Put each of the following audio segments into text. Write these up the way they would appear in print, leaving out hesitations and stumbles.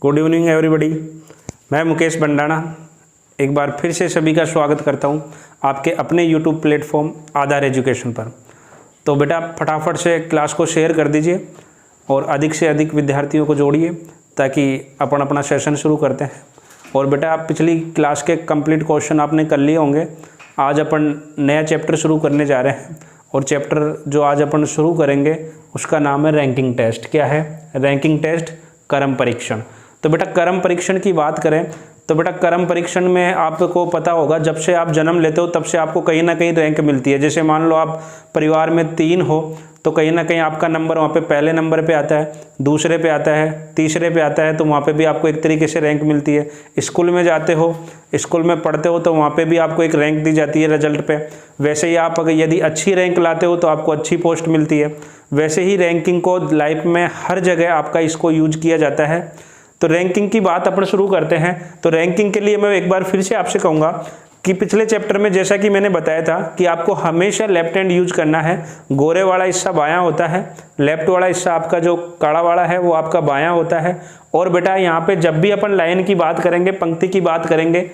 Good evening everybody. मैं Mukesh bandana एक बार फिर से सभी का स्वागत करता हूं आपके अपने यूट्यूब प्लेटफॉर्म आधार एजुकेशन पर। तो बेटा फटाफट से क्लास को शेयर कर दीजिए और अधिक से अधिक विद्यार्थियों को जोड़िए ताकि अपन अपना सेशन शुरू करते हैं। और बेटा आप पिछली क्लास के कंप्लीट क्वेश्चन आपने कर लिए होंगे। आज अपन नया चैप्टर शुरू करने जा रहे हैं और चैप्टर जो आज अपन शुरू करेंगे उसका नाम है रैंकिंग टेस्ट। क्या है? रैंकिंग टेस्ट, क्रम परीक्षण। तो बेटा क्रम परीक्षण की बात करें तो बेटा क्रम परीक्षण में आपको पता होगा जब से आप जन्म लेते हो तब से आपको कहीं ना कहीं रैंक मिलती है। जैसे मान लो आप परिवार में 3 हो तो कहीं ना कहीं आपका नंबर वहाँ पे पहले नंबर पे आता है, दूसरे पे आता है, तीसरे पे आता है, तो वहाँ पे भी आपको एक तरीके से रैंक मिलती है। स्कूल में जाते हो, स्कूल में पढ़ते हो तो वहाँ पे भी आपको एक रैंक दी जाती है रिजल्ट पे। वैसे ही आप अगर यदि अच्छी रैंक लाते हो तो आपको अच्छी पोस्ट मिलती है। वैसे ही रैंकिंग को लाइफ में हर जगह आपका इसको यूज किया जाता है। तो रैंकिंग की बात अपन शुरू करते हैं। तो रैंकिंग के लिए मैं एक बार फिर से आपसे कहूँगा कि पिछले चैप्टर में जैसा कि मैंने बताया था कि आपको हमेशा लेफ्ट हैंड यूज करना है। गोरे वाला हिस्सा बायां होता है, लेफ्ट वाला हिस्सा आपका जो काड़ा वाला है वो आपका बायां होता है। और बेटा यहाँ पे जब भी अपन लाइन की बात करेंगे, पंक्ति की बात करेंगे,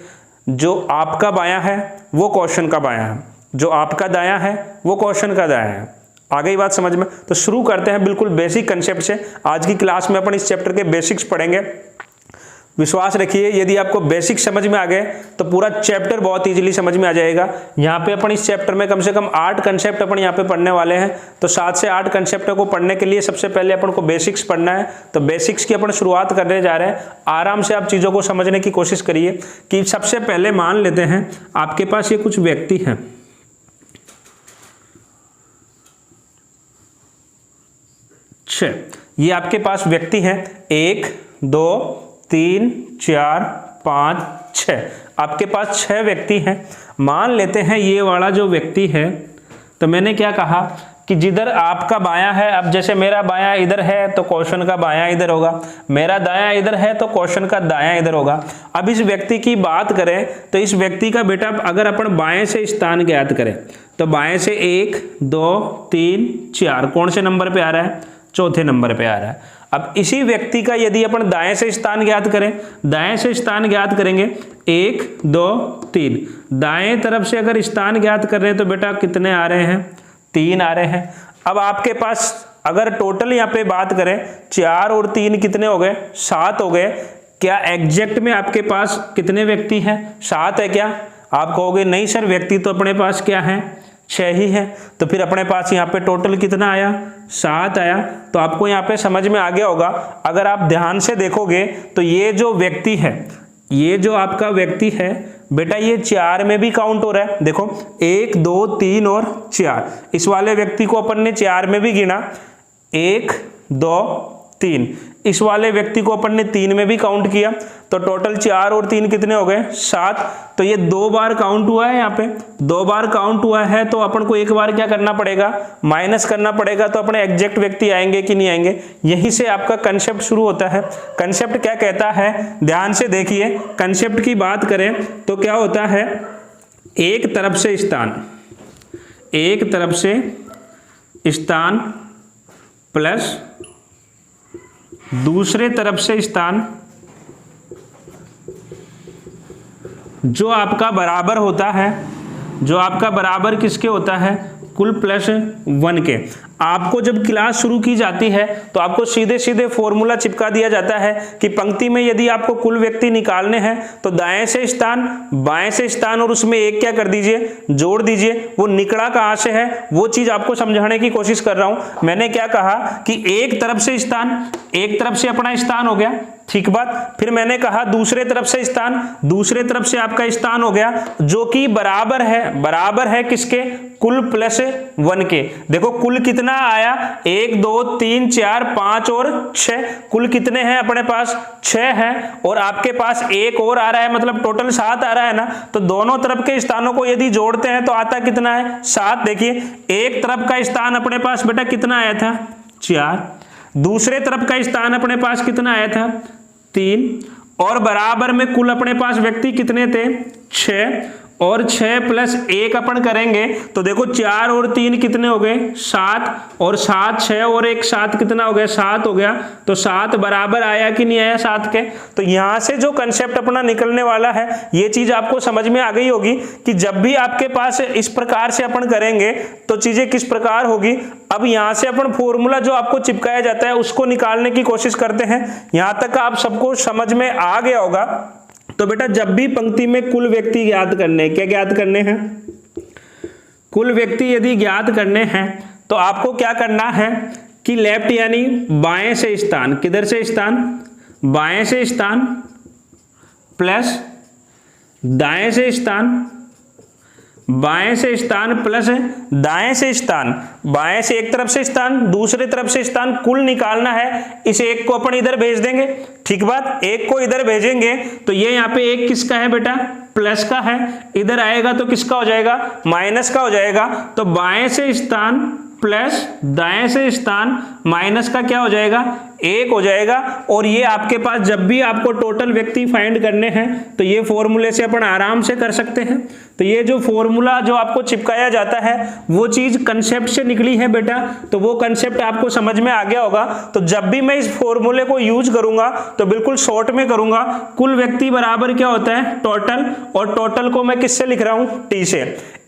जो आपका बायां है वो क्वेश्चन का बायां है, जो आपका दायां है वो क्वेश्चन का दायां है। आ गई बात समझ में? तो शुरू करते हैं बिल्कुल बेसिक कंसेप्ट से। आज की क्लास में अपन इस चैप्टर के बेसिक्स पढ़ेंगे। विश्वास रखिए यदि आपको बेसिक समझ में आ गए तो पूरा चैप्टर बहुत इजीली समझ में आ जाएगा। यहाँ पे अपन इस चैप्टर में कम से कम 8 कंसेप्ट अपन यहाँ पे पढ़ने वाले हैं। तो 7 से 8 कंसेप्ट को पढ़ने के लिए सबसे पहले अपन को बेसिक्स पढ़ना है। तो बेसिक्स की अपन शुरुआत करने जा रहे हैं। आराम से आप चीज़ों को समझने की कोशिश करिए कि सबसे पहले मान लेते हैं आपके पास ये कुछ व्यक्ति हैं। ये आपके पास व्यक्ति हैं 1 2 3 4 5 6। आपके पास 6 व्यक्ति हैं। मान लेते हैं ये वाला जो व्यक्ति है, तो मैंने क्या कहा कि जिधर आपका बायां है, अब जैसे मेरा बायां इधर है तो क्वेश्चन का बायां इधर होगा, मेरा दायां इधर है तो क्वेश्चन का दायां इधर होगा। अब इस व्यक्ति की बात करें तो इस व्यक्ति का बेटा अगर अपन बाएं से स्थान ज्ञात करें तो बाएं से 1 2 3 4 कौन से नंबर पे आ रहा है? चौथे नंबर पे आ रहा है। अब इसी व्यक्ति का यदि अपन दाएं से स्थान ज्ञात करें, दाएं से स्थान ज्ञात करेंगे 1 2 3, दाएं तरफ से अगर स्थान ज्ञात कर रहे हैं तो बेटा कितने आ रहे हैं? 3 आ रहे हैं। अब आपके पास अगर टोटल यहाँ पे बात करें 4 और 3 कितने हो गए? 7 हो गए। क्या एग्जैक्ट में आपके पास कितने व्यक्ति हैं? 7 है क्या? आप कहोगे नहीं सर, व्यक्ति तो अपने पास क्या है? 6 ही है। तो फिर अपने पास यहाँ पे टोटल कितना आया? 7 आया। तो आपको यहाँ पे समझ में आ गया होगा। अगर आप ध्यान से देखोगे तो ये जो व्यक्ति है, ये जो आपका व्यक्ति है बेटा, ये 4 में भी काउंट हो रहा है। देखो 1 2 3 और 4, इस वाले व्यक्ति को अपन ने 4 में भी गिना। 1 2 3, इस वाले व्यक्ति को अपन ने 3 में भी काउंट किया। तो टोटल 4 और 3 कितने हो गए? 7। तो ये 2 बार काउंट हुआ है। यहाँ पे 2 बार काउंट हुआ है तो अपन को एक बार क्या करना पड़ेगा? माइनस करना पड़ेगा। तो अपने एग्जैक्ट व्यक्ति आएंगे कि नहीं आएंगे? यहीं से आपका कंसेप्ट शुरू होता है। कंसेप्ट क्या कहता है? ध्यान से देखिए। कंसेप्ट की बात करें तो क्या होता है? एक तरफ से स्थान, एक तरफ से स्थान प्लस दूसरे तरफ से स्थान जो आपका बराबर होता है, जो आपका बराबर किसके होता है? कुल प्लस 1 के। आपको जब क्लास शुरू की जाती है तो आपको सीधे सीधे फॉर्मूला चिपका दिया जाता है कि पंक्ति में यदि आपको कुल व्यक्ति निकालने हैं तो दाएं से स्थान, बाएं से स्थान और उसमें एक क्या कर दीजिए? जोड़ दीजिए। वो निकला कहां से है वो चीज आपको समझाने की कोशिश कर रहा हूं। मैंने क्या कहा कि एक तरफ से स्थान, एक तरफ से अपना स्थान हो गया, ठीक बात। फिर मैंने कहा दूसरे तरफ से स्थान, दूसरे तरफ से आपका स्थान हो गया जो कि बराबर है, बराबर है किसके? कुल प्लस 1 के। देखो कुल कितना आया? 1 2 3 4 5 और 6। कुल कितने हैं अपने पास? 6 हैं। और आपके पास एक और आ रहा है, मतलब टोटल 7 आ रहा है ना। तो दोनों तरफ के स्थानों को यदि जोड़ते हैं तो आता कितना है? 7। देखिए एक तरफ का स्थान अपने पास बेटा कितना आया था? 4। दूसरे तरफ का स्थान अपने पास कितना आया था? 3। और बराबर में कुल अपने पास व्यक्ति कितने थे? 6। और 6 प्लस 1 अपन करेंगे तो देखो 4 और 3 कितने हो गए 7, और 7 6 और 1 7 कितना हो गया 7 हो गया। तो 7 बराबर आया कि नहीं आया 7 के। तो यहां से जो कंसेप्ट अपना निकलने वाला है ये चीज आपको समझ में आ गई होगी कि जब भी आपके पास इस प्रकार से अपन करेंगे तो चीजें किस प्रकार होगी। अब यहां से अपन फॉर्मूला जो आपको चिपकाया जाता है उसको निकालने की कोशिश करते हैं। यहां तक आप सबको समझ में आ गया होगा। तो बेटा जब भी पंक्ति में कुल व्यक्ति ज्ञात करने, क्या ज्ञात करने हैं, कुल व्यक्ति यदि ज्ञात करने हैं तो आपको क्या करना है कि लेफ्ट यानी बाएं से स्थान, किधर से स्थान, बाएं से स्थान प्लस दाएं से स्थान, बाएं से स्थान प्लस दाएं से स्थान, बाएं से एक तरफ से स्थान दूसरे तरफ से स्थान, कुल निकालना है। इस एक को अपन इधर भेज देंगे, ठीक बात, एक को इधर भेजेंगे तो ये यहाँ पे एक किसका है बेटा, प्लस का है, इधर आएगा तो किसका हो जाएगा, माइनस का हो जाएगा। तो बाएं से स्थान प्लस दाएं से स्थान माइनस का क्या हो जाएगा, 1 हो जाएगा। और ये आपके पास जब भी आपको टोटल व्यक्ति फाइंड करने हैं तो ये फॉर्मूले से अपन आराम से कर सकते हैं। तो ये जो फॉर्मूला जो आपको चिपकाया जाता है वो चीज कंसेप्ट से निकली है बेटा, तो वो कंसेप्ट आपको समझ में आ गया होगा। तो जब भी मैं इस फॉर्मूले को यूज करूंगा तो बिल्कुल शॉर्ट में करूंगा। कुल व्यक्ति बराबर क्या होता है, टोटल, और टोटल को मैं किससे लिख रहा हूं, टी से।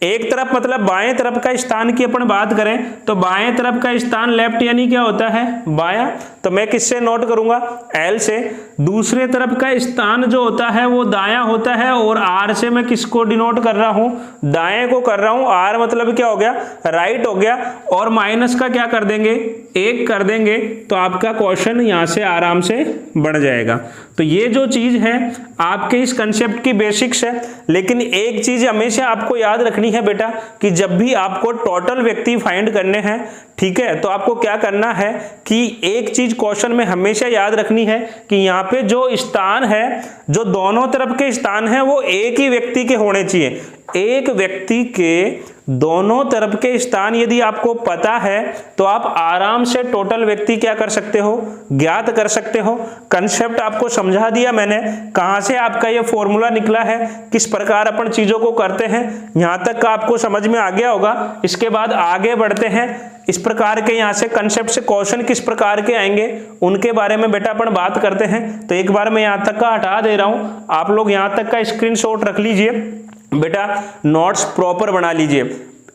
एक तरफ मतलब बाएं तरफ का स्थान की अपन बात करें तो बाएं तरफ का स्थान लेफ्ट यानी क्या होता है, बायां, तो मैं किससे नोट करूंगा, एल से। दूसरे तरफ का स्थान जो होता है वो दायां होता है, और आर से मैं किसको डिनोट कर रहा हूं, दाएं को कर रहा हूं। आर मतलब क्या हो गया, राइट हो गया। और माइनस का क्या कर देंगे, 1 कर देंगे, तो आपका क्वेश्चन यहां से आराम से बढ़ जाएगा। तो ये जो चीज है आपके इस कंसेप्ट की बेसिक्स है। लेकिन एक चीज हमेशा आपको याद रखनी है बेटा कि जब भी आपको टोटल व्यक्ति फाइंड करने हैं, ठीक है, तो आपको क्या करना है कि एक चीज क्वेश्चन में हमेशा याद रखनी है कि यहाँ पे जो स्थान है, जो दोनों तरफ के स्थान है वो एक ही व्यक्ति के होने चाहिए। एक व्यक्ति के दोनों तरफ के स्थान यदि आपको पता है तो आप आराम से टोटल व्यक्ति क्या कर सकते हो, ज्ञात कर सकते हो। कंसेप्ट आपको समझा दिया मैंने, कहां से आपका ये फॉर्मूला निकला है, किस प्रकार अपन चीजों को करते हैं, यहां तक का आपको समझ में आ गया होगा। इसके बाद आगे बढ़ते हैं, इस प्रकार के यहां से कंसेप्ट से क्वेश्चन किस प्रकार के आएंगे उनके बारे में बेटा अपन बात करते हैं। तो एक बार मैं यहां तक का हटा दे रहा हूं, आप लोग यहां तक का स्क्रीनशॉट रख लीजिए बेटा, नोट्स प्रॉपर बना लीजिए।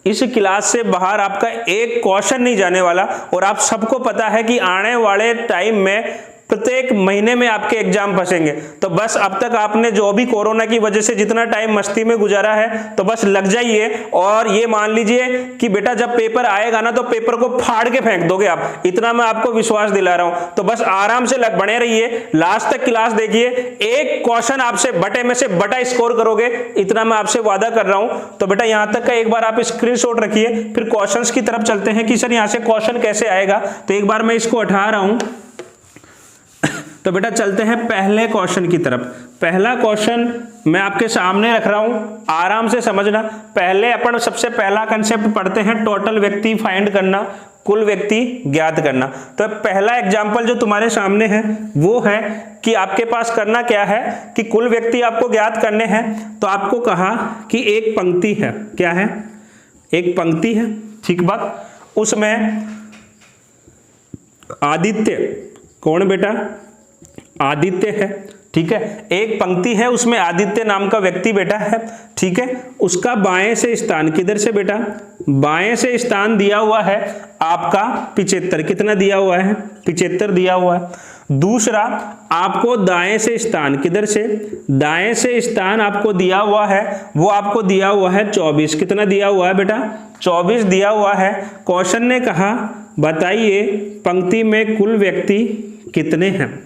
इस क्लास से बाहर आपका एक क्वेश्चन नहीं जाने वाला, और आप सबको पता है कि आने वाले टाइम में प्रत्येक महीने में आपके एग्जाम फंसेंगे। तो बस अब तक आपने जो भी कोरोना की वजह से जितना टाइम मस्ती में गुजारा है तो बस लग जाइए, और ये मान लीजिए कि बेटा जब पेपर आएगा ना तो पेपर को फाड़ के फेंक दोगे आप, इतना मैं आपको विश्वास दिला रहा हूं। तो बस आराम से बने रहिए, लास्ट तक क्लास देखिए, एक क्वेश्चन आपसे बटे में से बटा स्कोर करोगे, इतना मैं आपसे वादा कर रहा हूं। तो बेटा यहां तक का एक बार आप स्क्रीनशॉट रखिए, फिर क्वेश्चंस की तरफ चलते हैं कि सर यहां से क्वेश्चन कैसे आएगा। तो एक बार मैं इसको हटा रहा हूं, तो बेटा चलते हैं पहले क्वेश्चन की तरफ। पहला क्वेश्चन मैं आपके सामने रख रहा हूं, आराम से समझना। पहले अपन सबसे पहला कंसेप्ट पढ़ते हैं, टोटल व्यक्ति फाइंड करना, कुल व्यक्ति ज्ञात करना। तो पहला एग्जांपल जो तुम्हारे सामने है वो है कि आपके पास करना क्या है कि कुल व्यक्ति आपको ज्ञात करने हैं। तो आपको कहा कि एक पंक्ति है, क्या है, एक पंक्ति है, ठीक बात, उसमें आदित्य, कौन बेटा, आदित्य है, ठीक है, एक पंक्ति है उसमें आदित्य नाम का व्यक्ति बेटा है, ठीक है। उसका बाएं से स्थान, किधर से बेटा, बाएं से स्थान दिया हुआ है आपका 75, कितना दिया हुआ है, 75 दिया हुआ है। दूसरा आपको दाएं से स्थान, किधर से, दाएं से स्थान आपको दिया हुआ है, वो आपको दिया हुआ है 24, कितना दिया हुआ है बेटा, 24 दिया हुआ है। क्वेश्चन ने कहा बताइए पंक्ति में कुल व्यक्ति कितने हैं।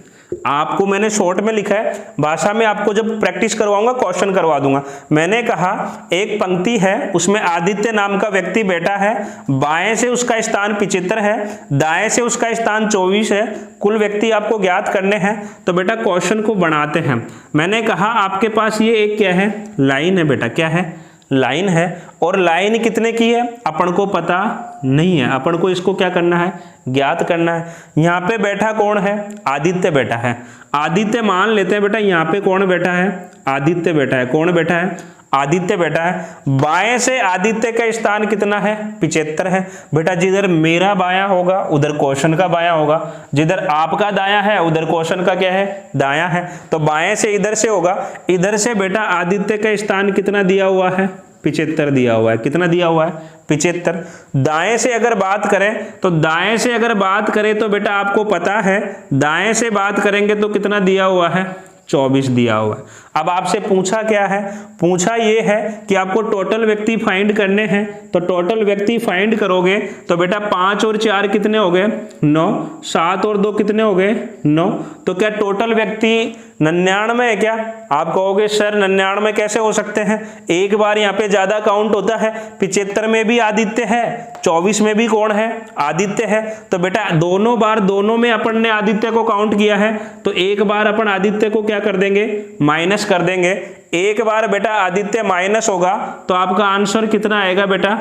आपको मैंने शॉर्ट में लिखा है, भाषा में आपको जब प्रैक्टिस करवाऊंगा क्वेश्चन करवा दूंगा। मैंने कहा एक पंक्ति है उसमें आदित्य नाम का व्यक्ति बैठा है, बाएं से उसका स्थान 75 है, दाएं से उसका स्थान 24 है, कुल व्यक्ति आपको ज्ञात करने हैं। तो बेटा क्वेश्चन को बनाते हैं। मैंने कहा आपके पास ये एक क्या है, लाइन है बेटा, क्या है, लाइन है, और लाइन कितने की है अपन को पता नहीं है, अपन को इसको क्या करना है, ज्ञात करना है। यहाँ पे बैठा कौन है, आदित्य बैठा है, आदित्य मान लेते हैं बेटा, यहाँ पे कौन बैठा है, आदित्य बैठा है, कौन बैठा है, आदित्य बैठा है। बाएं से आदित्य का स्थान कितना है? 75 है। बेटा जिधर मेरा बायां होगा उधर क्वेश्चन का बायां होगा, जिधर आपका दायां है उधर क्वेश्चन का क्या है? दायां है। तो बाएं से इधर से होगा, इधर से बेटा आदित्य का स्थान कितना दिया हुआ है? 75 दिया हुआ है। कितना दिया हुआ है? 75। दाएं से अगर बात करें तो दाएं से अगर बात करें तो बेटा आपको पता है दाएं से बात करेंगे तो कितना दिया हुआ है? 24 दिया हुआ है। अब आपसे पूछा क्या है? पूछा ये है कि आपको टोटल व्यक्ति फाइंड करने हैं। तो टोटल व्यक्ति फाइंड करोगे तो बेटा 5 और 4 कितने हो गए? 9। 7 और 2 कितने हो गए? 9। तो क्या टोटल व्यक्ति 99 है क्या? आप कहोगे सर 99 कैसे हो सकते हैं? एक बार यहाँ पे ज्यादा काउंट होता है। 75 में भी आदित्य है, 24 में भी कौन है? आदित्य है। तो बेटा दोनों बार दोनों में अपन ने आदित्य को काउंट किया है, तो एक बार अपन आदित्य को क्या कर देंगे? माइनस कर देंगे। एक बार बेटा आदित्य माइनस होगा तो आपका आंसर कितना आएगा बेटा?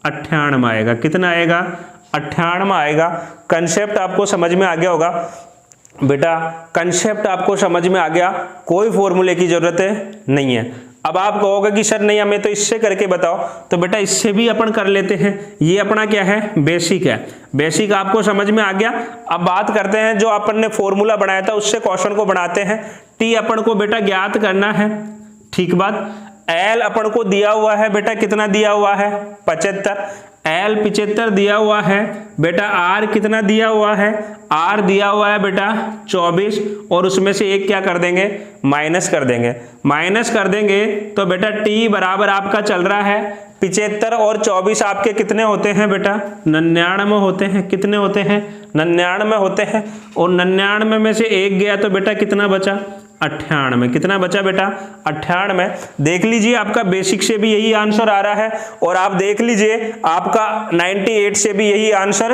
98 आएगा। कितना आएगा? 98 आएगा। कंसेप्ट आपको समझ में आ गया होगा बेटा, कंसेप्ट आपको समझ में आ गया, कोई फॉर्मूले की जरूरत नहीं है। अब आप कहोगे कि सर नहीं हमें तो इससे करके बताओ, तो बेटा इससे भी अपन कर लेते हैं। ये अपना क्या है? बेसिक है। बेसिक आपको समझ में आ गया। अब बात करते हैं जो अपन ने फॉर्मूला बनाया था उससे क्वेश्चन को बनाते हैं। टी अपन को बेटा ज्ञात करना है, ठीक बात। एल अपन को दिया हुआ है बेटा, कितना दिया हुआ है? 75। एल 75 दिया हुआ है बेटा। आर कितना दिया हुआ है? आर दिया हुआ है बेटा 24, और उसमें से एक क्या कर देंगे? माइनस कर देंगे। माइनस कर देंगे तो बेटा टी बराबर आपका चल रहा है 75 और 24 आपके कितने होते हैं बेटा? 99 होते हैं। कितने होते हैं? 99 होते हैं। और 99 में से एक गया तो बेटा कितना बचा? 98। कितना बचा बेटा? 98। देख लीजिए आपका बेसिक से भी यही आंसर आ रहा है, और आप देख लीजिए आपका 98 से भी यही आंसर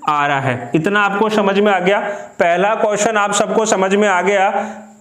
आ रहा है। इतना आपको समझ में आ गया। पहला क्वेश्चन आप सबको समझ में आ गया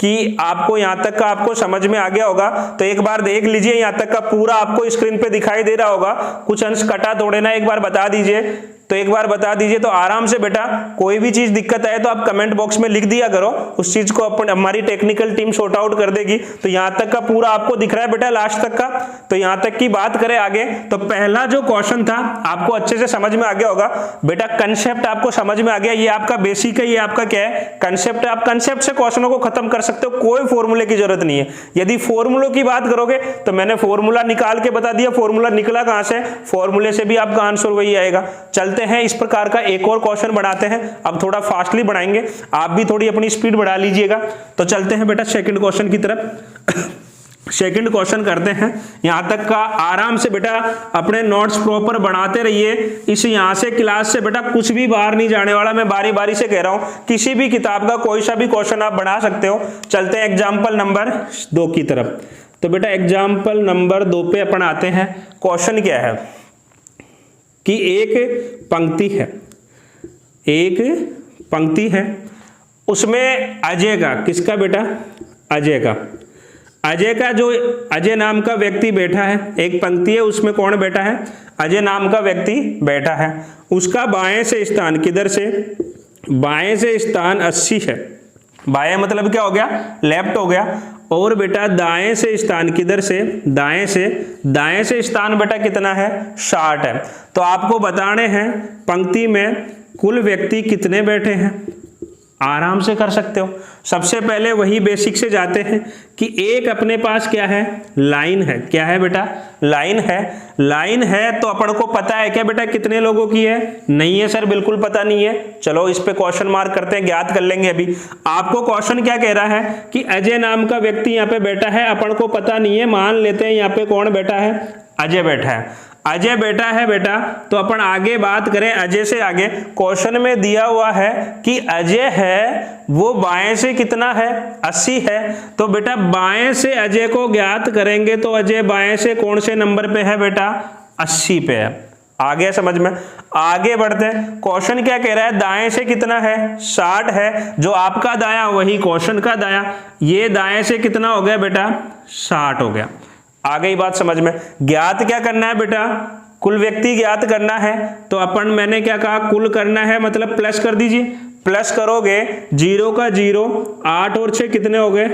कि आपको यहाँ तक का आपको समझ में आ गया होगा। तो एक बार देख लीजिए, यहाँ तक का पूरा आपको स्क्रीन पे दिखाई दे रहा होगा, कुछ अंश कटा तोड़े ना, एक बार बता दीजिए। तो एक बार बता दीजिए तो आराम से बेटा कोई भी चीज दिक्कत आए तो आप कमेंट बॉक्स में लिख दिया करो, उस चीज को अपन हमारी टेक्निकल टीम सॉर्ट आउट कर देगी। तो यहाँ तक का पूरा आपको दिख रहा है बेटा, लास्ट तक का। तो यहाँ तक की बात करें आगे, तो पहला जो क्वेश्चन था आपको अच्छे से समझ में आ गया होगा बेटा। कंसेप्ट आपको समझ में आ गया, ये आपका बेसिक है, ये आपका क्या है? कंसेप्ट है। आप कंसेप्ट से क्वेश्चनों को खत्म कर सकते हो, कोई फॉर्मूले की जरूरत नहीं है। यदि फॉर्मूलों की बात करोगे तो मैंने फॉर्मूला निकाल के बता दिया, फॉर्मूला निकला कहां से? फॉर्मूले से भी आपका आंसर वही आएगा। चलते हैं इस प्रकार एक और क्वेश्चन बनाते हैं। अब थोड़ा फास्टली बढ़ाएंगे, आप भी थोड़ी अपनी स्पीड बढ़ा लीजिएगा। तो चलते हैं बेटा सेकंड क्वेश्चन की तरफ। सेकंड क्वेश्चन करते हैं। यहां तक का आराम से बेटा अपने नोट्स प्रॉपर बनाते रहिए। इस यहां से क्लास से बेटा कुछ भी बाहर नहीं जाने वाला, मैं बारी बारी से कह रहा हूं। किसी भी किताब का कोई सा भी क्वेश्चन आप बना सकते हो। चलते हैं एग्जाम्पल नंबर 2 की तरफ। तो बेटा एग्जाम्पल नंबर 2 पे अपन आते हैं। क्वेश्चन क्या है कि एक पंक्ति है, एक पंक्ति है, उसमें अजय का, किसका बेटा? अजय का। अजय का जो अजय नाम का व्यक्ति बैठा है, एक पंक्ति है उसमें कौन बैठा है? अजय नाम का व्यक्ति बैठा है। उसका बाएं से स्थान, किधर से? बाएं से स्थान 80 है। बाएं मतलब क्या हो गया? लेफ्ट हो गया। और बेटा दाएं से स्थान, किधर से? दाएं से। दाएं से स्थान बेटा कितना है? 60 है। तो आपको बताने हैं पंक्ति में कुल व्यक्ति कितने बैठे हैं। आराम से कर सकते हो। सबसे पहले वही बेसिक से जाते हैं कि एक अपने पास क्या है? लाइन है। क्या है बेटा? लाइन है। लाइन है तो अपन को पता है क्या बेटा कितने लोगों की है? नहीं है सर, बिल्कुल पता नहीं है। चलो इस पे क्वेश्चन मार्क करते हैं, ज्ञात कर लेंगे अभी। आपको क्वेश्चन क्या कह रहा है कि अजय नाम का व्यक्ति यहाँ पे बैठा है, अपन को पता नहीं है। मान लेते हैं यहाँ पे कौन बैठा है? अजय बैठा है। अजय बैठा है बेटा, तो अपन आगे बात करें अजय से आगे। क्वेश्चन में दिया हुआ है कि अजय है वो बाएं से कितना है? 80 है। तो बेटा बाएं से अजय को ज्ञात करेंगे तो अजय बाएं से कौन से नंबर पे है बेटा? 80 पे है। आ गया समझ में? आगे बढ़ते हैं। क्वेश्चन क्या कह रहा है? दाएं से कितना है? 60 है। जो आपका दाया वही क्वेश्चन का दाया। ये दाएं से कितना हो गया बेटा? 60 हो गया। आ गई बात समझ में? ज्ञात क्या करना है बेटा? कुल व्यक्ति ज्ञात करना है। तो अपन मैंने क्या कहा? कुल करना है, मतलब प्लस कर दीजिए। प्लस करोगे 0 का 0, 8 और 6 कितने हो गए?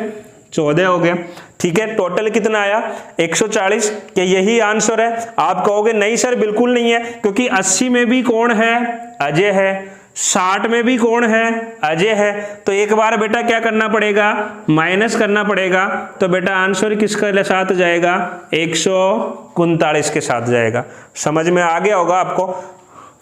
14 हो गया। ठीक है, टोटल कितना आया 140। क्या यही आंसर है? आप कहोगे नहीं सर बिल्कुल नहीं है, क्योंकि 80 में भी कौन है? अजय है। 60 में भी कौन है? अजय है। तो एक बार बेटा क्या करना पड़ेगा? माइनस करना पड़ेगा। तो बेटा आंसर किसके साथ जाएगा? 139 के साथ जाएगा। समझ में आ गया होगा आपको।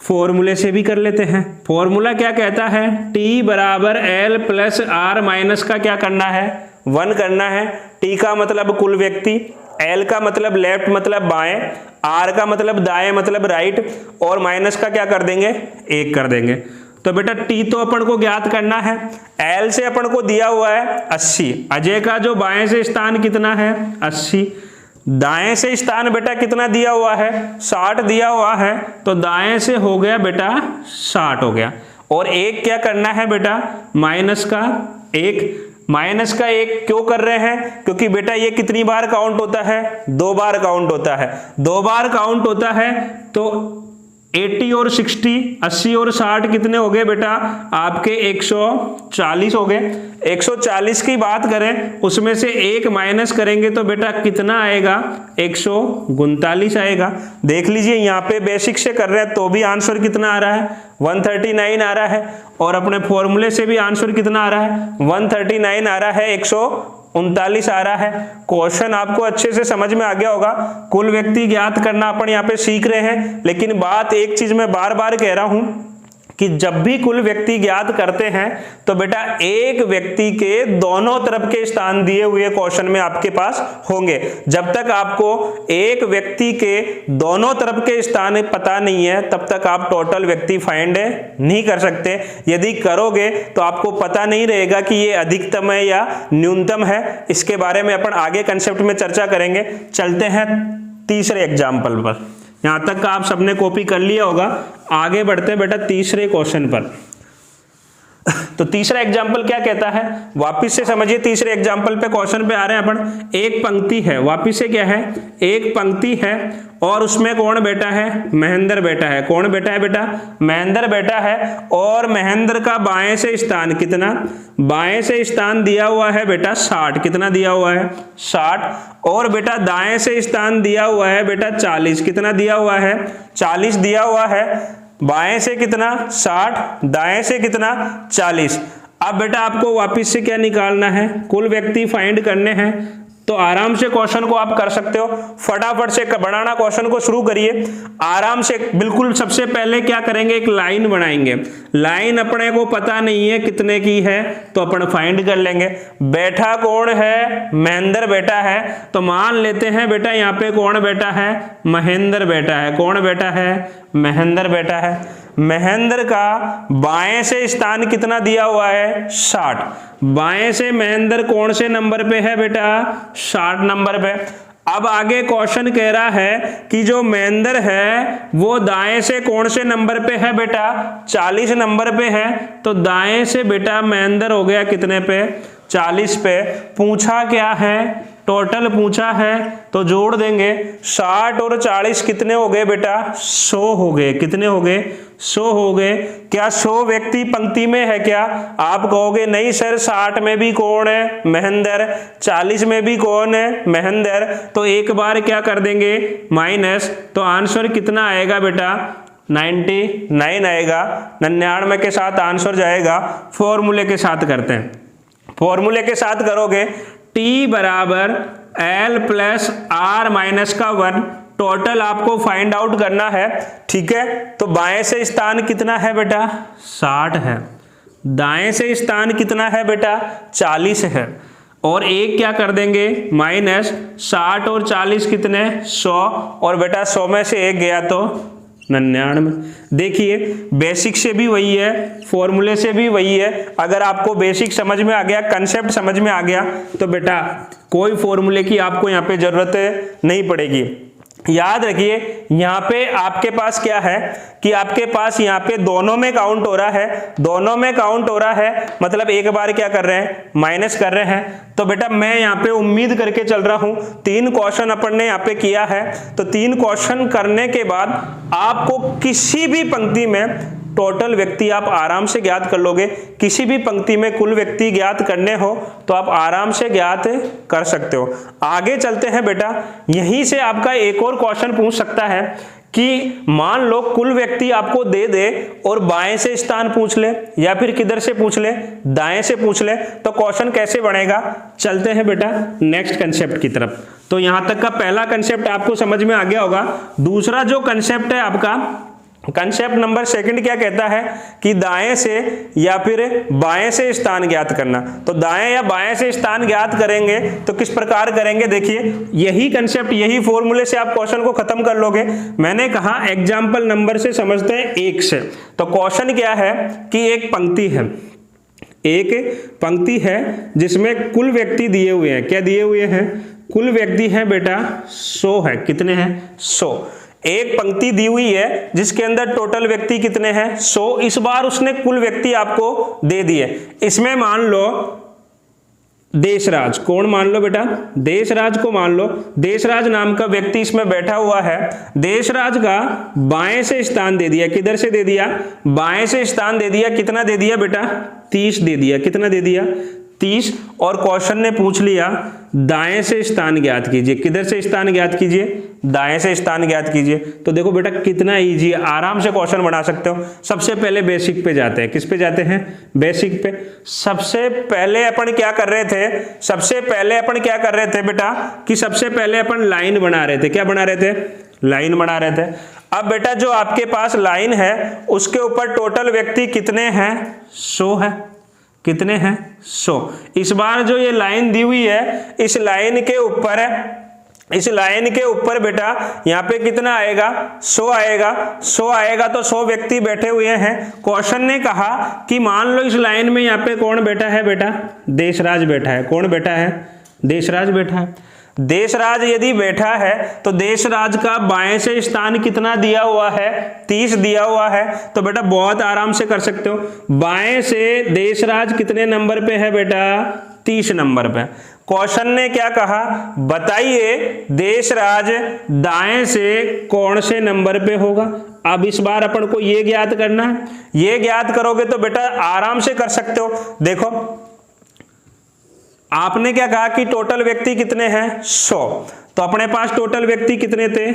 फॉर्मूले से भी कर लेते हैं। फॉर्मूला क्या कहता है? T बराबर L प्लस R माइनस का क्या करना है? 1 करना है। T का मतलब कुल व्यक्ति, L का मतलब लेफ्ट मतलब बाएं, R का मतलब दाएं मतलब राइट, और माइनस का क्या कर देंगे? 1 कर देंगे। तो बेटा T तो अपन को ज्ञात करना है। L से अपन को दिया हुआ है 80। अजय का जो बाएं से स्थान कितना है? 80। दाएं से स्थान बेटा कितना दिया हुआ है? 60 दिया हुआ है। तो दाएं से हो गया बेटा 60 हो गया। और 1 क्या करना है बेटा? माइनस का 1। माइनस का 1 क्यों कर रहे हैं? क्योंकि बेटा ये कितनी बार काउंट होता है? 2 बार काउंट होता है। 2 बार काउंट होता है तो 80 और 60, 80 और 60 कितने हो गए बेटा? आपके 140 हो गए। 140 की बात करें, उसमें से 1 माइनस करेंगे तो बेटा कितना आएगा? 139 आएगा। देख लीजिए यहाँ पे बेसिक से कर रहे हैं तो भी आंसर कितना आ रहा है? 139 आ रहा है। और अपने फॉर्मूले से भी आंसर कितना आ रहा है? 139 आ रहा है, 139 आ रहा है। क्वेश्चन आपको अच्छे से समझ में आ गया होगा। कुल व्यक्ति ज्ञात करना अपन यहाँ पे सीख रहे हैं, लेकिन बात एक चीज मैं बार बार कह रहा हूं कि जब भी कुल व्यक्ति ज्ञात करते हैं तो बेटा एक व्यक्ति के दोनों तरफ के स्थान दिए हुए क्वेश्चन में आपके पास होंगे। जब तक आपको एक व्यक्ति के दोनों तरफ के स्थान पता नहीं है तब तक आप टोटल व्यक्ति फाइंड नहीं कर सकते। यदि करोगे तो आपको पता नहीं रहेगा कि ये अधिकतम है या न्यूनतम है। इसके बारे में अपन आगे कंसेप्ट में चर्चा करेंगे। चलते हैं तीसरे एग्जाम्पल पर। यहां तक का आप सबने कॉपी कर लिया होगा। आगे बढ़ते हैं बेटा तीसरे क्वेश्चन पर। तो तीसरा एग्जाम्पल क्या कहता है? वापिस से समझिए, तीसरे एग्जाम्पल पे क्वेश्चन पे आ रहे हैं अपन। एक पंक्ति है, वापिस से क्या है? एक पंक्ति है और उसमें कौन बैठा है? महेंद्र बैठा है। कौन बैठा है बेटा? महेंद्र बैठा है। और महेंद्र का बाएं से स्थान कितना? बाएं से स्थान दिया हुआ है बेटा 60। कितना दिया हुआ है? 60। और बेटा दाएं से स्थान दिया हुआ है बेटा 40। कितना दिया हुआ है? 40 दिया हुआ है। बाएं से कितना? 60, दाएं से कितना? 40। अब बेटा आपको वापस से क्या निकालना है? कुल व्यक्ति फाइंड करने हैं। तो आराम से क्वेश्चन को आप कर सकते हो। फटाफट से बनाना क्वेश्चन को शुरू करिए आराम से। बिल्कुल सबसे पहले क्या करेंगे? एक लाइन बनाएंगे। लाइन अपने को पता नहीं है कितने की है तो अपन फाइंड कर लेंगे। बैठा कौन है? महेंद्र बैठा है। तो मान लेते हैं बेटा यहाँ पे कौन बैठा है? महेंद्र बैठा है। कौन बैठा है? महेंद्र बैठा है। महेंद्र का बाएं से स्थान कितना दिया हुआ है? 60। बाएं से महेंद्र कौन से नंबर पे है बेटा? 60 नंबर पे। अब आगे क्वेश्चन कह रहा है कि जो महेंद्र है वो दाएं से कौन से नंबर पे है बेटा? 40 नंबर पे है। तो दाएं से बेटा महेंद्र हो गया कितने पे? 40 पे। पूछा क्या है? टोटल पूछा है तो जोड़ देंगे। 60 और 40 कितने हो गए बेटा? 100 हो गए। कितने हो गए? 100 हो गए। क्या 100 व्यक्ति पंक्ति में है क्या? आप कहोगे नहीं सर, 60 में भी कौन है? महेंद्र। 40 में भी कौन है? महेंद्र। तो एक बार क्या कर देंगे? माइनस। तो आंसर कितना आएगा बेटा? 99 आएगा। 99 के साथ आंसर जाएगा। फॉर्मूले के साथ करते हैं। फॉर्मूले के साथ करोगे T बराबर L प्लस R माइनस का 1। टोटल आपको फाइंड आउट करना है। ठीक है, तो बाएं से स्थान कितना है बेटा? 60 है। दाएं से स्थान कितना है बेटा? 40 है। और एक क्या कर देंगे? माइनस। 60 और 40 कितने? 100। और बेटा 100 में से एक गया तो 99। देखिए बेसिक से भी वही है, फॉर्मूले से भी वही है। अगर आपको बेसिक समझ में आ गया, कंसेप्ट समझ में आ गया तो बेटा कोई फॉर्मूले की आपको यहाँ पे जरूरत नहीं पड़ेगी। याद रखिए यहाँ पे आपके पास क्या है कि आपके पास यहाँ पे दोनों में काउंट हो रहा है। दोनों में काउंट हो रहा है मतलब एक बार क्या कर रहे हैं? माइनस कर रहे हैं। तो बेटा मैं यहाँ पे उम्मीद करके चल रहा हूँ 3 क्वेश्चन अपन ने यहाँ पे किया है। तो 3 क्वेश्चन करने के बाद आपको किसी भी पंक्ति में टोटल व्यक्ति आप आराम से ज्ञात कर लोगे। किसी भी पंक्ति में कुल व्यक्ति ज्ञात करने हो तो आप आराम से ज्ञात कर सकते हो। आगे चलते हैं बेटा, यहीं से आपका एक और क्वेश्चन पूछ सकता है कि मान लो कुल व्यक्ति आपको दे दे और बाएं से स्थान पूछ ले, या फिर किधर से पूछ ले, दाएं से पूछ ले, तो क्वेश्चन कैसे बनेगा। चलते हैं बेटा नेक्स्ट कंसेप्ट की तरफ। तो यहां तक का पहला कंसेप्ट आपको समझ में आ गया होगा। दूसरा जो कंसेप्ट है आपका, कंसेप्ट नंबर सेकंड क्या कहता है कि दाएं से या फिर बाएं से स्थान ज्ञात करना। तो दाएं या बाएं से स्थान ज्ञात करेंगे तो किस प्रकार करेंगे, देखिए यही कंसेप्ट, यही फॉर्मूले से आप क्वेश्चन को खत्म कर लोगे। मैंने कहा एग्जाम्पल नंबर से समझते हैं 1 से। तो क्वेश्चन क्या है कि एक पंक्ति है, एक पंक्ति है जिसमें कुल व्यक्ति दिए हुए हैं। क्या दिए हुए हैं, कुल व्यक्ति है बेटा 100 है। कितने हैं, 100। एक पंक्ति दी हुई है जिसके अंदर टोटल व्यक्ति कितने हैं, 100। इस बार उसने कुल व्यक्ति आपको दे दिए। इसमें मान लो देशराज, कौन मान लो बेटा, देशराज को मान लो। देशराज नाम का व्यक्ति इसमें बैठा हुआ है। देशराज का बाएं से स्थान दे दिया। किधर से दे दिया, बाएं से स्थान दे दिया। कितना दे दिया बेटा, 30 दे दिया। कितना दे दिया, 30। और क्वेश्चन ने पूछ लिया दाएं से स्थान ज्ञात कीजिए। किधर से स्थान ज्ञात कीजिए, दाएं से स्थान ज्ञात कीजिए। तो देखो बेटा कितना इजी है, आराम से क्वेश्चन बना सकते हो। सबसे पहले बेसिक पे जाते हैं। किस पे जाते हैं, बेसिक पे। सबसे पहले अपन क्या कर रहे थे, सबसे पहले अपन क्या कर रहे थे बेटा कि सबसे पहले अपन लाइन बना रहे थे। क्या बना रहे थे, लाइन बना रहे थे। अब बेटा जो आपके पास लाइन है उसके ऊपर टोटल व्यक्ति कितने हैं, 100 है। कितने हैं, 100। इस बार जो ये लाइन दी हुई है, इस लाइन के ऊपर, इस लाइन के ऊपर बेटा यहाँ पे कितना आएगा, 100 आएगा। 100 आएगा तो 100 व्यक्ति बैठे हुए हैं। क्वेश्चन ने कहा कि मान लो इस लाइन में यहाँ पे कौन बैठा है बेटा, देशराज बैठा है। कौन बैठा है, देशराज बैठा है। देशराज यदि बैठा है तो देशराज का बाएं से स्थान कितना दिया हुआ है, 30 दिया हुआ है। तो बेटा बहुत आराम से कर सकते हो। बाएं से देशराज कितने नंबर पे है बेटा, 30 नंबर पे। क्वेश्चन ने क्या कहा, बताइए देशराज दाएं से कौन से नंबर पे होगा। अब इस बार अपन को ये ज्ञात करना है। ये ज्ञात करोगे तो बेटा आराम से कर सकते हो। देखो आपने क्या कहा कि टोटल व्यक्ति कितने हैं, 100। तो अपने पास टोटल व्यक्ति कितने थे,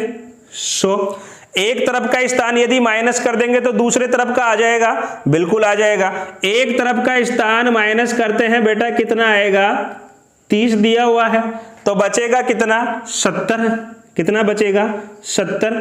100। एक तरफ का स्थान यदि माइनस कर देंगे तो दूसरे तरफ का आ जाएगा, बिल्कुल आ जाएगा। एक तरफ का स्थान माइनस करते हैं बेटा कितना आएगा, 30 दिया हुआ है। तो बचेगा कितना, 70। कितना बचेगा, 70।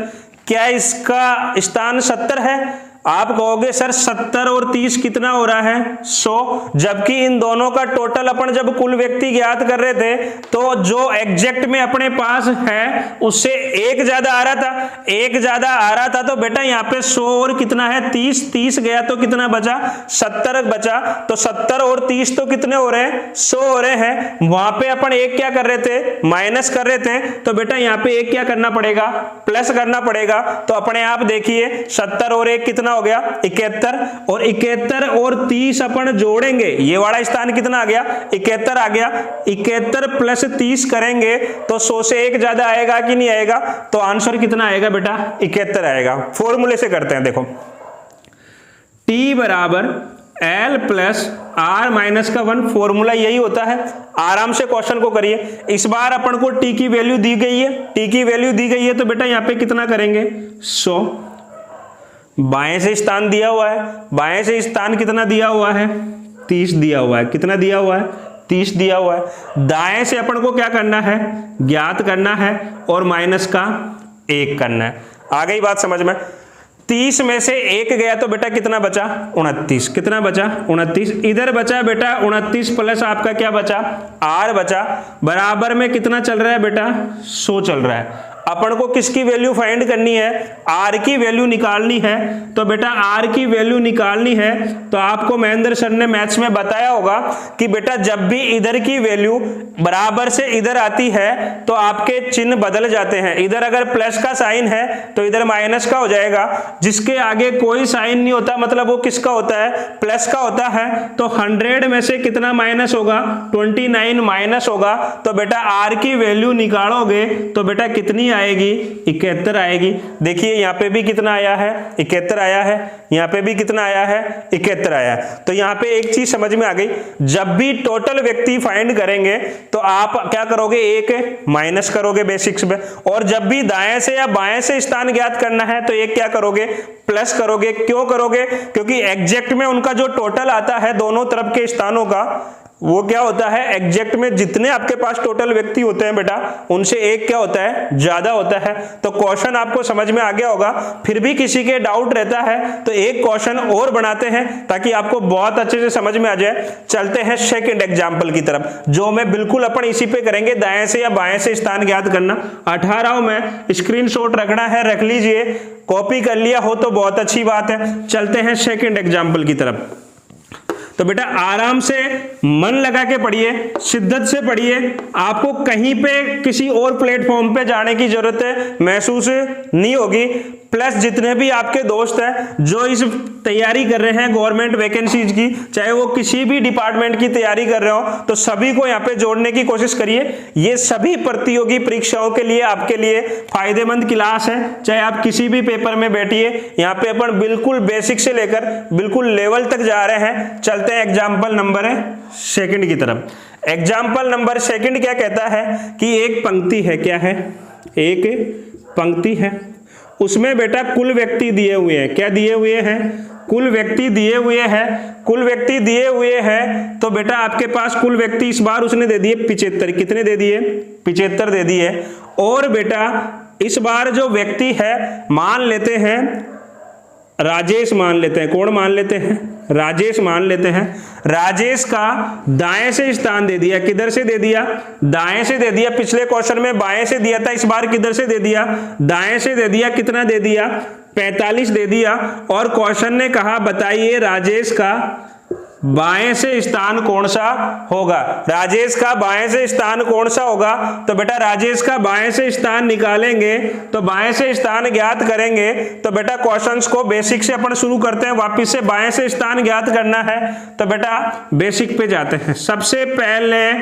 क्या इसका स्थान 70 है। आप कहोगे सर 70 और 30 कितना हो रहा है, 100। जबकि इन दोनों का टोटल अपन जब कुल व्यक्ति ज्ञात कर रहे थे तो जो एग्जैक्ट में अपने पास है उससे एक ज्यादा आ रहा था, एक ज्यादा आ रहा था। तो बेटा यहाँ पे 100 और कितना है, 30। 30 गया तो कितना बचा, 70 बचा। तो 70 और 30 तो कितने हो रहे हैं, 100 हो रहे हैं। वहां पे अपन एक क्या कर रहे थे, माइनस कर रहे थे। तो बेटा यहाँ पे एक क्या करना पड़ेगा, प्लस करना पड़ेगा। तो अपने आप देखिए 70 और 1 कितना हो गया, 71। और 71 और 30 अपन जोड़ेंगे, ये वाला स्थान कितना आ गया, 71 आ गया। 71 प्लस 30 करेंगे तो 100 से एक ज्यादा आएगा कि नहीं आएगा। तो आंसर कितना आएगा बेटा, 71 आएगा। फॉर्मूले से करते हैं। देखो T बराबर L प्लस R माइनस का 1, फॉर्मूला यही होता है। आराम से क्वेश्चन को करिए। इस बार अपन को T की वैल्यू दी गई है, T की वैल्यू दी गई है तो बेटा यहाँ पे कितना करेंगे, 100। बाएं से स्थान दिया हुआ है, बाएं से स्थान कितना दिया हुआ है, 30 दिया हुआ है। कितना दिया हुआ है, 30 दिया हुआ है। दाएं से अपन को क्या करना है, ज्ञात करना है और माइनस का 1 करना है। आ गई बात समझ में। 30 में से 1 गया तो बेटा कितना बचा, 29। कितना बचा, 29। इधर बचा बेटा 29 प्लस आपका क्या बचा, R बचा। बराबर में कितना चल रहा है बेटा, 100 चल रहा है। अपन को किसकी वैल्यू फाइंड करनी है, R की वैल्यू निकालनी है। तो बेटा R की वैल्यू निकालनी है तो आपको महेंद्र सर ने मैथ्स में बताया होगा कि बेटा जब भी इधर की वैल्यू बराबर से इधर आती है तो आपके चिन्ह बदल जाते हैं। इधर अगर प्लस का साइन है तो इधर माइनस का हो जाएगा। जिसके आगे कोई साइन नहीं होता मतलब वो किसका होता है, प्लस का होता है। तो 100 में से कितना माइनस होगा, 29 माइनस होगा। तो बेटा R की वैल्यू निकालोगे तो बेटा कितनी आएगी? 71 आएगी। देखिए यहाँ पे भी कितना आया है? 71 आया है। यहाँ पे भी कितना आया है? 71 आया है। तो यहाँ पे एक चीज समझ में आ गई, जब भी टोटल व्यक्ति फाइंड करेंगे तो आप क्या करोगे? एक माइनस करोगे बेसिक्स में, और जब भी दाएं से या बाएं से स्थान ज्ञात करना है तो एक क्या करोगे? प्लस करोगे। क्यों करोगे? क्योंकि एग्जैक्ट में उनका जो टोटल आता है दोनों तरफ के स्थानों का, वो क्या होता है? एग्जैक्ट में जितने आपके पास टोटल व्यक्ति होते हैं बेटा, उनसे एक क्या होता है? ज्यादा होता है। तो क्वेश्चन आपको समझ में आ गया होगा। फिर भी किसी के डाउट रहता है तो एक क्वेश्चन और बनाते हैं ताकि आपको बहुत अच्छे से समझ में आ जाए। चलते हैं सेकंड एग्जांपल की तरफ, जो मैं बिल्कुल अपन इसी पे करेंगे, दाएं से या बाएं से स्थान ज्ञात करना। 18 में स्क्रीनशॉट रखना है, रख लीजिए। कॉपी कर लिया हो तो बहुत अच्छी बात है। चलते हैं सेकंड एग्जांपल की तरफ। तो बेटा आराम से मन लगा के पढ़िए, शिद्दत से पढ़िए। आपको कहीं पे किसी और प्लेटफॉर्म पे जाने की जरूरत महसूस नहीं होगी। प्लस जितने भी आपके दोस्त हैं जो इस तैयारी कर रहे हैं गवर्नमेंट वैकेंसीज की, चाहे वो किसी भी डिपार्टमेंट की तैयारी कर रहे हो, तो सभी को यहाँ पे जोड़ने की कोशिश करिए। ये सभी प्रतियोगी परीक्षाओं के लिए आपके लिए फायदेमंद क्लास है। चाहे आप किसी भी पेपर में बैठिए, यहाँ पे अपन बिल्कुल बेसिक से लेकर बिल्कुल लेवल तक जा रहे हैं। चलते हैं एग्जाम्पल नंबर सेकंड की तरफ। एग्जाम्पल नंबर सेकंड क्या कहता है कि एक पंक्ति है। क्या है? एक पंक्ति है, उसमें बेटा कुल व्यक्ति दिए हुए हैं। क्या दिए हुए हैं? कुल व्यक्ति दिए हुए हैं। कुल व्यक्ति दिए हुए हैं तो बेटा आपके पास कुल व्यक्ति इस बार उसने दे दिए 75। कितने दे दिए? 75 दे दिए। और बेटा इस बार जो व्यक्ति है, मान लेते हैं राजेश मान लेते हैं। कौन मान लेते हैं? राजेश मान लेते हैं। राजेश का दाएं से स्थान दे दिया। किधर से दे दिया? दाएं से दे दिया। पिछले क्वेश्चन में बाएं से दिया था, इस बार किधर से दे दिया? दाएं से दे दिया। कितना दे दिया? 45 दे दिया। और क्वेश्चन ने कहा बताइए राजेश का बाएं से स्थान कौन सा होगा? राजेश का बाएं से स्थान कौन सा होगा? तो बेटा राजेश का बाएं से स्थान निकालेंगे तो बाएं से स्थान ज्ञात करेंगे। तो बेटा क्वेश्चंस को बेसिक से अपन शुरू करते हैं। वापस से बाएं से स्थान ज्ञात करना है तो बेटा बेसिक पे जाते हैं। सबसे पहले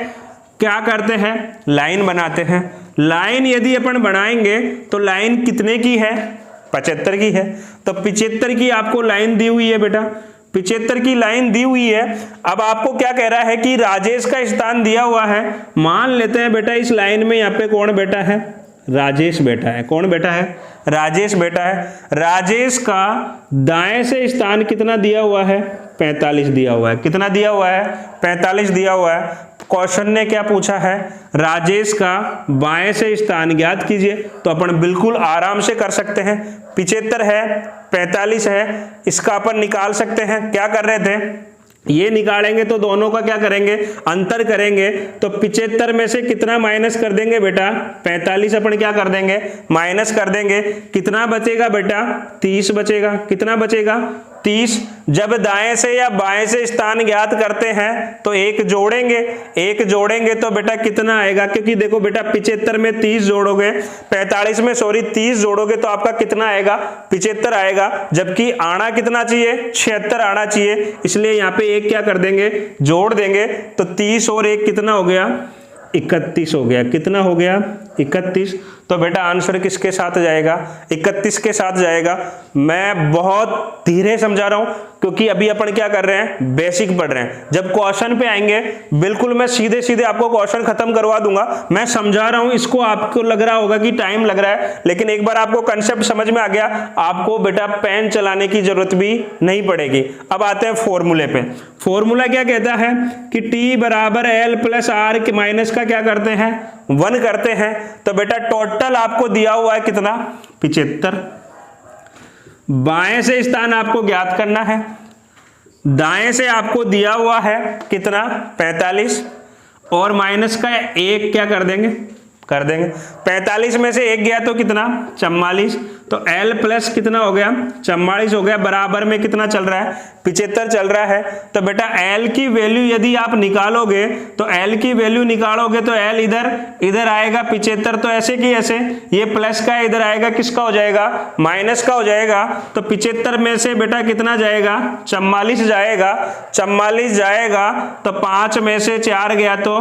क्या करते हैं? लाइन बनाते हैं। लाइन यदि अपन बनाएंगे तो लाइन कितने की है? 75 की है। तो 75 की आपको लाइन दी हुई है बेटा, 75 की लाइन दी हुई है। अब आपको क्या कह रहा है कि राजेश का स्थान दिया हुआ है। मान लेते हैं बेटा इस लाइन में यहाँ पे कौन बैठा है? राजेश बैठा है। कौन बैठा है? राजेश बैठा है। राजेश का दाएं से स्थान कितना दिया हुआ है? 45 दिया हुआ है। कितना दिया हुआ है? 45 दिया हुआ है। क्वेश्चन ने क्या पूछा है? राजेश का बाएं से स्थान ज्ञात कीजिए। तो अपन बिल्कुल आराम से कर सकते हैं। 75 है, 45 है, इसका अपन निकाल सकते हैं। क्या कर रहे थे? ये निकालेंगे तो दोनों का क्या करेंगे? अंतर करेंगे। तो 75 में से कितना माइनस कर देंगे बेटा? 45 अपन क्या कर देंगे? माइनस कर देंगे। कितना बचेगा बेटा? 30 बचेगा। कितना बचेगा? 30। जब दाएं से या बाएं से स्थान ज्ञात करते हैं तो एक जोड़ेंगे। एक जोड़ेंगे तो बेटा कितना आएगा? क्योंकि देखो बेटा 75 में 30 जोड़ोगे, 45 में 30 जोड़ोगे तो आपका कितना आएगा? 75 आएगा। जबकि आना कितना चाहिए? 76 आना चाहिए। इसलिए यहाँ पे एक क्या कर देंगे? जोड़ देंगे। तो 30 और एक कितना हो गया? 31 हो गया। कितना हो गया? 31। तो बेटा आंसर किसके साथ जाएगा? 31 के साथ जाएगा। मैं बहुत धीरे समझा रहा हूं क्योंकि अभी अपन क्या कर रहे हैं? बेसिक पढ़ रहे हैं। जब क्वेश्चन पे आएंगे बिल्कुल मैं सीधे सीधे आपको क्वेश्चन खत्म करवा दूंगा। मैं समझा रहा हूं, इसको आपको लग रहा होगा कि टाइम लग रहा है, लेकिन एक बार आपको कंसेप्ट समझ में आ गया, आपको बेटा पेन चलाने की जरूरत भी नहीं पड़ेगी। अब आते हैं फॉर्मूले पे। फॉर्मूला क्या कहता है कि T बराबर L प्लस R के माइनस का क्या करते हैं? 1 करते हैं। तो बेटा टोटल आपको दिया हुआ है कितना? 75। बाएं से स्थान आपको ज्ञात करना है। दाएं से आपको दिया हुआ है कितना? 45। और माइनस का 1 क्या कर देंगे? कर देंगे। 45 में से 1 गया तो कितना? 44। तो L प्लस कितना हो गया? 44 हो गया। बराबर में कितना चल रहा है? 75 चल रहा है। तो बेटा L की वैल्यू यदि आप निकालोगे तो L की वैल्यू निकालोगे तो L इधर आएगा 75। तो ऐसे की ऐसे ये प्लस का इधर आएगा, किसका हो जाएगा? माइनस का हो जाएगा। तो 75 में से बेटा कितना जाएगा? 44 जाएगा। 44 जाएगा तो 5 में से 4 गया तो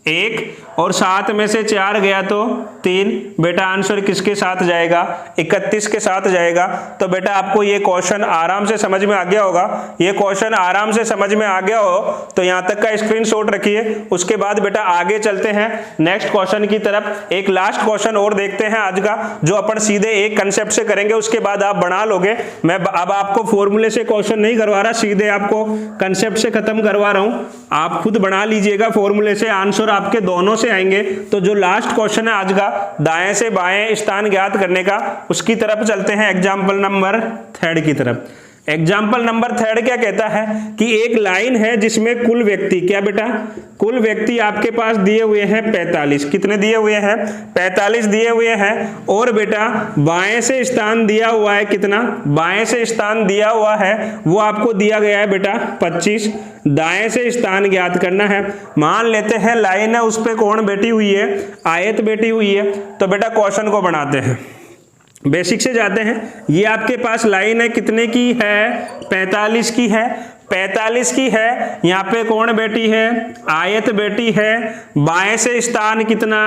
1। और 7 में से 4 गया तो 3। बेटा आंसर किसके साथ जाएगा? 31 के साथ जाएगा। तो बेटा आपको ये क्वेश्चन आराम से समझ में आ गया होगा। ये क्वेश्चन आराम से समझ में आ गया हो तो यहाँ तक का स्क्रीनशॉट रखिए। उसके बाद बेटा आगे चलते हैं नेक्स्ट क्वेश्चन की तरफ। एक लास्ट क्वेश्चन और देखते हैं आज का, जो अपन सीधे एक कंसेप्ट से करेंगे, उसके बाद आप बना लोगे। मैं अब आपको फॉर्मूले से क्वेश्चन नहीं करवा रहा, सीधे आपको कंसेप्ट से खत्म करवा रहा हूं। आप खुद बना लीजिएगा, फॉर्मूले से आंसर आपके दोनों से आएंगे। तो जो लास्ट क्वेश्चन है आज का, दाएं से बाएं स्थान ज्ञात करने का, उसकी तरफ चलते हैं एग्जाम्पल नंबर 3 की तरफ। एग्जाम्पल नंबर 3 क्या कहता है कि एक लाइन है जिसमें कुल व्यक्ति, क्या बेटा, कुल व्यक्ति आपके पास दिए हुए हैं 45। कितने दिए हुए हैं? 45 दिए हुए हैं। और बेटा बाएं से स्थान दिया हुआ है कितना? बाएं से स्थान दिया हुआ है वो आपको दिया गया है बेटा 25। दाएं से स्थान ज्ञात करना है। मान लेते हैं लाइन है, उस पर कौन बैठी हुई है? आयत बैठी हुई है। तो बेटा क्वेश्चन को बनाते हैं, बेसिक से जाते हैं। ये आपके पास लाइन है, कितने की है? 45 की है। 45 की है। यहाँ पे कौन बैठी है? आयत बैठी है। बाएं से स्थान कितना?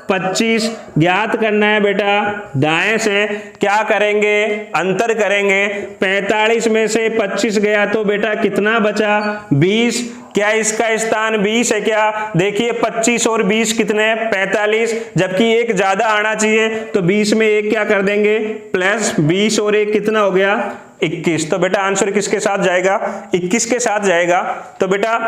25 ज्ञात करना है बेटा। दाएं से क्या करेंगे? अंतर करेंगे। 45 में से 25 गया तो बेटा कितना बचा? 20। क्या इसका स्थान 20 है क्या? देखिए 25 और 20 कितने? 45। जबकि एक ज्यादा आना चाहिए तो 20 में एक क्या कर देंगे? प्लस 20 और एक कितना हो गया? 21। तो बेटा आंसर किसके साथ जाएगा? 21 के साथ जाएगा। तो बेटा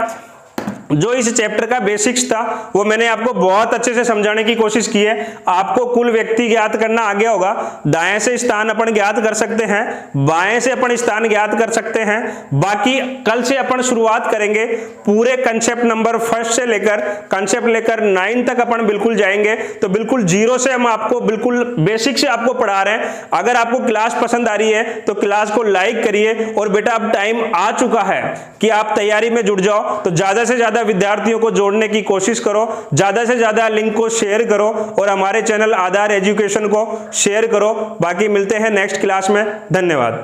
जो इस चैप्टर का बेसिक्स था वो मैंने आपको बहुत अच्छे से समझाने की कोशिश की है। आपको कुल व्यक्ति ज्ञात करना आ गया होगा। दाएं से स्थान अपन ज्ञात कर सकते हैं, बाएं से अपन स्थान ज्ञात कर सकते हैं। बाकी कल से अपन शुरुआत करेंगे पूरे कंसेप्ट नंबर 1 से लेकर कंसेप्ट लेकर 9 तक अपन बिल्कुल जाएंगे। तो बिल्कुल जीरो से हम आपको बिल्कुल बेसिक से आपको पढ़ा रहे हैं। अगर आपको क्लास पसंद आ रही है तो क्लास को लाइक करिए। और बेटा अब टाइम आ चुका है कि आप तैयारी में जुट जाओ। तो ज्यादा से ज्यादा विद्यार्थियों को जोड़ने की कोशिश करो, ज्यादा से ज्यादा लिंक को शेयर करो और हमारे चैनल आधार एजुकेशन को शेयर करो। बाकी मिलते हैं नेक्स्ट क्लास में। धन्यवाद।